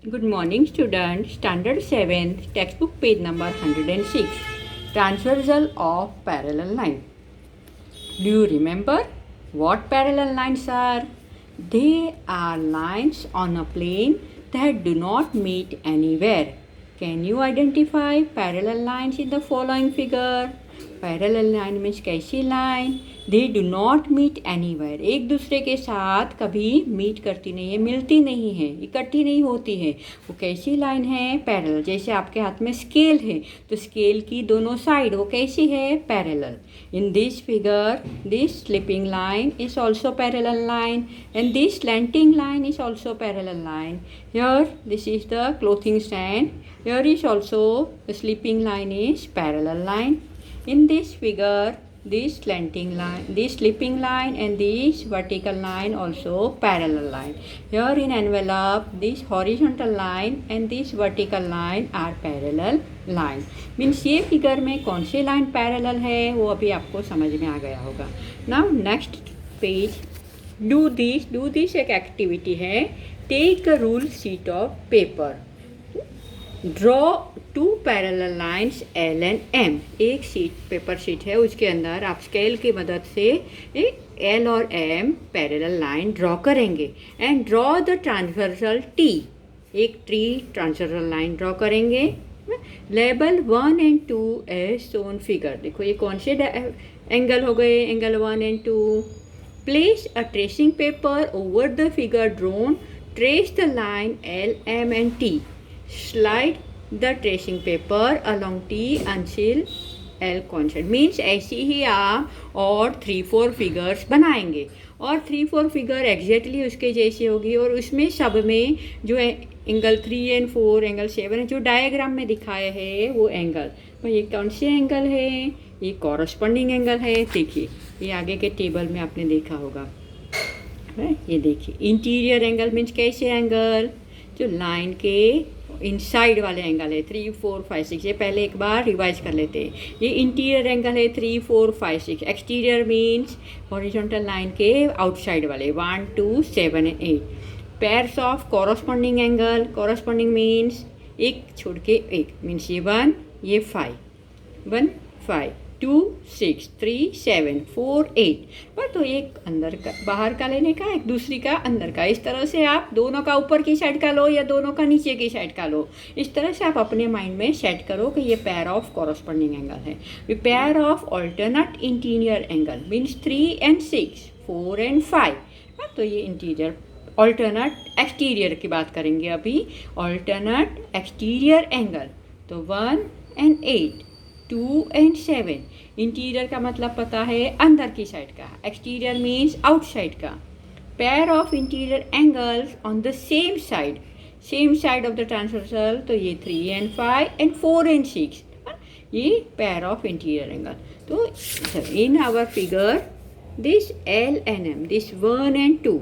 Good morning, student. Standard 7, textbook page number 106. Transversal of parallel line. Do you remember what parallel lines are? They are lines on a plane that do not meet anywhere. Can you identify parallel lines in the following figure? Parallel line means कैसी line? They do not meet anywhere, एक दूसरे के साथ कभी meet करती नहीं है, मिलती नहीं है, इकट्ठी नहीं होती है। वो कैसी लाइन है? पैरेलल। जैसे आपके हाथ में स्केल है तो स्केल की दोनों साइड वो कैसी है? Parallel. In this figure this slipping line is also parallel line and this slanting line is also parallel line. Here this is the clothing stand, here is also the sleeping line is parallel line. In this figure, this slanting line, this slipping line and this vertical line also parallel line. Here in envelope, this horizontal line and this vertical line are parallel line. Means ये figure में कौन सी line parallel है वो अभी आपको समझ में आ गया होगा. Now next page, do this एक activity है. Take a rule sheet of paper. Draw two parallel lines L and M. एक शीट पेपर शीट है, उसके अंदर आप स्केल की मदद से एल और एम पैरेलल लाइन ड्रॉ करेंगे and draw the transversal T. एक ट्री ट्रांसवर्सल लाइन ड्रॉ करेंगे। Label 1 and 2 as shown figure. देखो ये कौन से एंगल हो गए? Angle 1 and 2। Place a tracing paper over the figure drawn, trace the line L M and T. Slide the tracing paper along T until L constant. Means ऐसी ही आप और 3-4 figures बनाएंगे और 3-4 फिगर एग्जैक्टली उसके जैसी होगी और उसमें सब में जो एंगल 3 एंड 4 एंगल 7 है जो डायग्राम में दिखाए है वो एंगल। तो ये कौन से एंगल है? ये कॉरस्पॉन्डिंग एंगल है। देखिए ये आगे के टेबल में आपने देखा होगा है? ये देखिए इंटीरियर एंगल मीन्स कैसे एंगल? जो लाइन के इनसाइड वाले एंगल है 3, 4, 5, 6। ये पहले एक बार रिवाइज कर लेते हैं। ये इंटीरियर एंगल है 3, 4, 5, 6। एक्सटीरियर मीन्स हॉरिजॉन्टल लाइन के आउटसाइड वाले 1, 2, 7 and 8। Pairs of corresponding angle, corresponding means एक छोड़ के एक, मीन्स ये 1 ये 5, 1 5 2 6 3 7 4 8। पर तो एक अंदर का बाहर का लेने का, एक दूसरी का अंदर का। इस तरह से आप दोनों का ऊपर की साइड का लो या दोनों का नीचे की साइड का लो। इस तरह से आप अपने माइंड में सेट करो कि ये पेयर ऑफ कॉरस्पॉन्डिंग एंगल है। Pair of alternate interior angle means 3 and 6 4 and 5। तो ये इंटीरियर। ऑल्टरनेट एक्सटीरियर की बात करेंगे अभी। ऑल्टरनेट एक्सटीरियर एंगल तो 1 एंड 8 2 एंड 7। इंटीरियर का मतलब पता है अंदर की साइड का, एक्सटीरियर मीन्स आउटसाइड का। Pair of interior angles on the same side of the transversal तो ये 3 एंड 5 एंड 4 एंड 6। ये पेयर ऑफ इंटीरियर एंगल। तो in our figure this L and M, this 1 and 2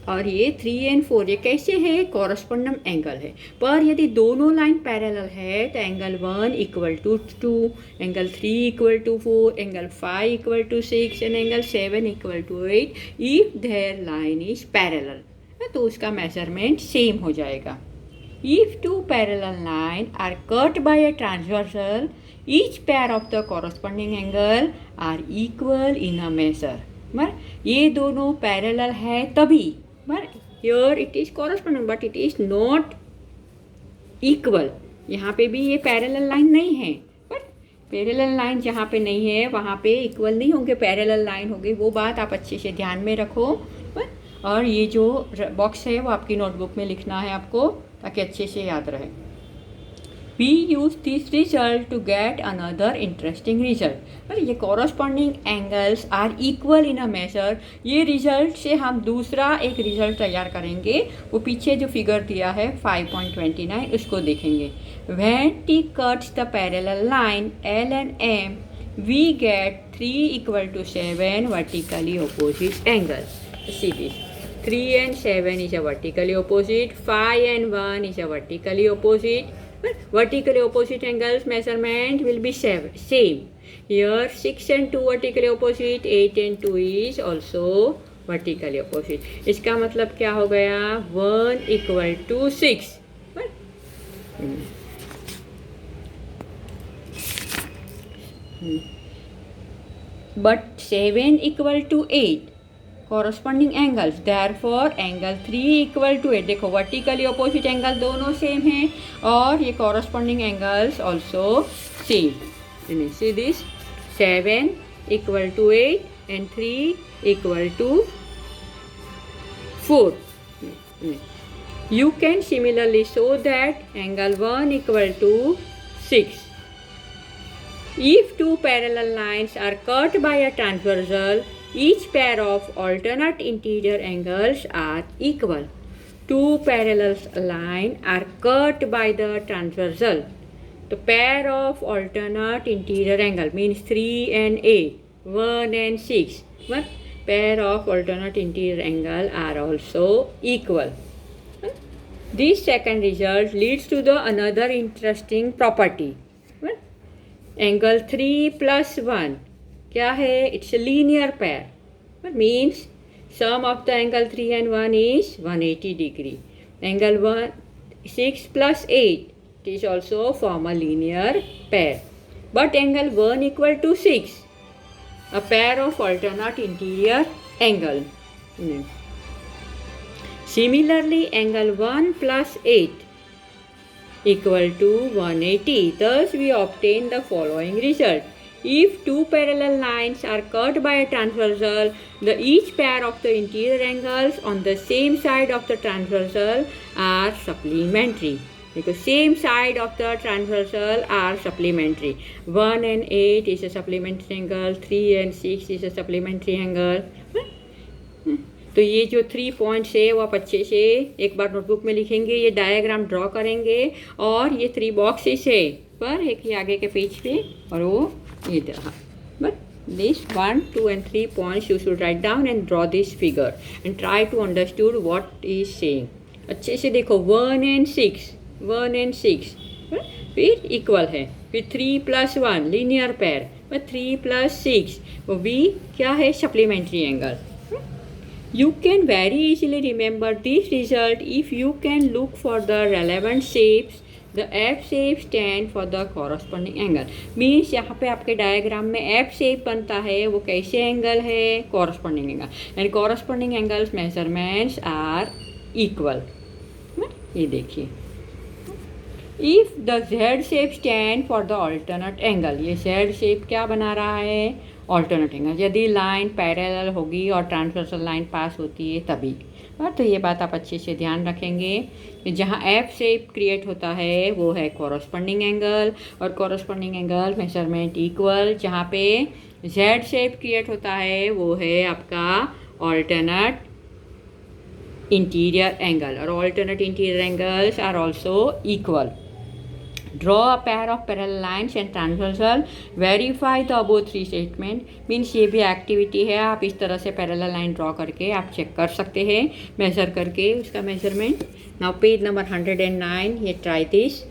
और ये 3 and 4 ये कैसे है? कॉरस्पॉन्डिंग एंगल है। पर यदि दोनों लाइन पैरेलल है तो angle 1 equal to 2, angle 3 equal to 4, angle 5 equal to 6 and angle 7 equal to 8 if there line is parallel. तो उसका मेजरमेंट सेम हो जाएगा। If two parallel line are cut by a transversal, each pair of the corresponding angle are equal in a measure. ये दोनों parallel है तभी, here it is corresponding but it is not equal. यहाँ पे भी ये पैरेलल लाइन नहीं है, पर पैरेलल लाइन जहाँ पे नहीं है वहाँ पे इक्वल नहीं होंगे, पैरेलल लाइन होगी। वो बात आप अच्छे से ध्यान में रखो। और ये जो बॉक्स है वो आपकी नोटबुक में लिखना है आपको ताकि अच्छे से याद रहे। We use this result to get another interesting result। पर ये corresponding angles are equal in a measure। ये रिजल्ट से हम दूसरा एक रिजल्ट तैयार करेंगे। वो पीछे जो फिगर दिया है 5.29 उसको देखेंगे। When T cuts the parallel line L and M, we get 3 equal to 7 vertically opposite angles। See this, 3 and 7 is a vertically opposite, 5 and 1 is a vertically opposite। Vertically opposite angles measurement will be same. Here 6 and 2 vertically opposite, 8 and 2 is also vertically opposite. इसका मतलब क्या हो गया, 1 equal to 6। But 7 equal to 8 corresponding angles, therefore angle 3 equal to 8। देखो vertically opposite angle दोनों same हैं और ये corresponding angles also same। See this, 7 equal to 8 and 3 equal to 4। You can similarly show that angle 1 equal to 6 if two parallel lines are cut by a transversal, each pair of alternate interior angles are equal। Two parallel lines are cut by the transversal, the pair of alternate interior angle means 3 and 8, 1 and 6, but pair of alternate interior angle are also equal। This second result leads to the another interesting property। Angle 3 + 1 क्या है, it's a linear pair, means sum of the angle 3 and 1 is 180 degree। Angle 6 + 8 it is also form a linear pair, but angle 1 equal to 6 a pair of alternate interior angle। Similarly angle 1 + 8 equal to 180, thus we obtain the following result। If two parallel lines are cut by a transversal, each pair of the interior angles on the same side of the transversal are supplementary, because same side of the transversal are supplementary। 1 and 8 is a supplementary angle, 3 and 6 is a supplementary angle। तो ये जो 3 points है वो आप अच्छे से एक बार notebook में लिखेंगे, ये डायग्राम ड्रॉ करेंगे और ये 3 बॉक्सेस है पर एक ही आगे के पेज पे और वो ये रहा। But this 1, 2 and 3 points you should write down and draw this figure and try to understood what is saying. अच्छे से देखो 1 and 6 फिर इक्वल है, फिर 3 + 1 लीनियर पेयर, पर 3 + 6 वो भी क्या है, supplementary angle. You can very easily remember this result if you can look for the relevant shapes। The F shape stand for the corresponding angle। Means यहाँ पे आपके डायग्राम में F shape बनता है, वो कैसे एंगल है, corresponding angle, and corresponding angles measurements are equal। ये देखिए, if the Z shape stand for the alternate angle, ये Z shape क्या बना रहा है, ऑल्टरनेट एंगल। यदि लाइन पैरेलल होगी और ट्रांसवर्सल लाइन पास होती है तभी। तो ये बात आप अच्छे से ध्यान रखेंगे कि जहाँ एफ शेप क्रिएट होता है वो है कॉरस्पॉन्डिंग एंगल, और कॉरस्पॉन्डिंग एंगल मेजरमेंट इक्वल। जहाँ पे जेड शेप क्रिएट होता है वो है आपका ऑल्टरनेट इंटीरियर एंगल, और alternate interior angles are also equal. Draw a pair of parallel lines and transversal, verify the above 3 statement। Means ये भी एक्टिविटी है, आप इस तरह से पैरेलल लाइन ड्रॉ करके आप चेक कर सकते हैं, मेज़र करके उसका मेजरमेंट। नाउ पेज नंबर 109, ये ट्राई दिस।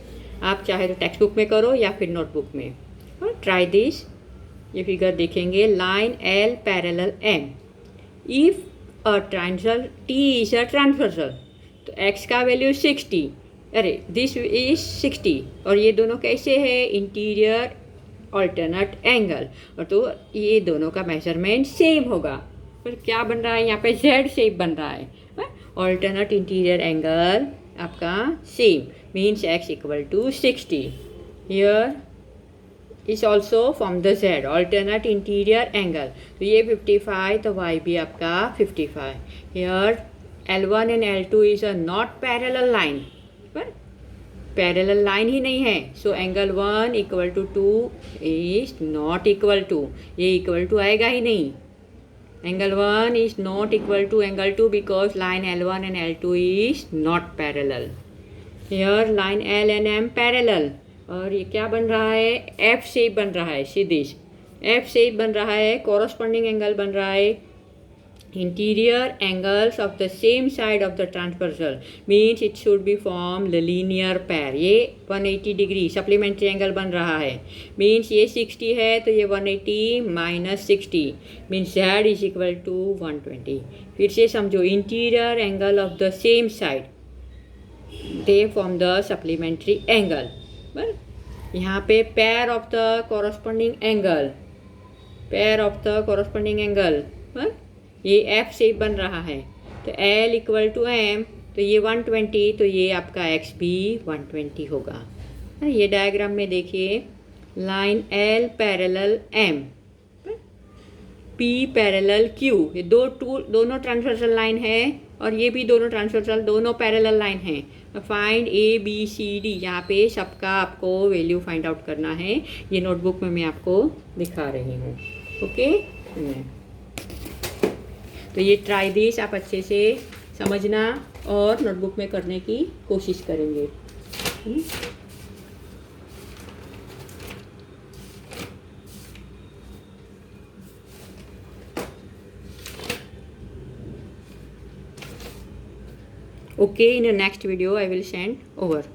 आप चाहे तो टेक्स्ट बुक में करो या फिर नोटबुक में, और ट्राई दिस। ये फिगर देखेंगे, line L parallel M, if a transversal T is a transversal, तो x का वैल्यू 60, अरे दिस इज 60, और ये दोनों कैसे है, इंटीरियर ऑल्टरनेट एंगल, और तो ये दोनों का मेजरमेंट सेम होगा। पर क्या बन रहा है यहाँ पे, जेड शेप बन रहा है, ऑल्टरनेट इंटीरियर एंगल आपका same, means x equal to 60। Here is also from the Z alternate interior angle, तो ये 55 तो y भी आपका 55। Here L1 and L2 is a not parallel line, पर पैरेलल लाइन ही नहीं है, so angle 1 equal to 2 is not equal to, ये इक्वल टू आएगा ही नहीं। Angle 1 is not equal to angle 2 because line L1 and L2 is not parallel. Here line L and M parallel, और ये क्या बन रहा है, F शेप बन रहा है, सीधी F शेप बन रहा है, कॉरस्पॉन्डिंग एंगल बन रहा है। Interior angles of the same side of the transversal means it should be form the linear pair. ये 180 डिग्री सप्लीमेंट्री एंगल बन रहा है, मीन्स ये 60 है तो ये 180 minus 60 means Z is equal to 120. फिर से समझो, interior angle of the same side they form the supplementary angle. बराबर, यहाँ पे pair of the corresponding angle, pair of the corresponding angle. बराबर, ये एफ से बन रहा है तो L इक्वल टू एम, तो ये 120 तो ये आपका एक्स भी 120 होगा. ये डायग्राम में देखिए, line L parallel M, P parallel Q, ये दोनों ट्रांसवर्सल लाइन है और ये भी दोनों ट्रांसवर्सल, दोनों पैरेलल लाइन है. फाइंड ABCD, यहाँ पे सबका आपको वैल्यू फाइंड आउट करना है. ये नोटबुक में मैं आपको दिखा रही हूँ. ओके, तो ये ट्राई दिस आप अच्छे से समझना और नोटबुक में करने की कोशिश करेंगे. Okay, in the next video I will send over.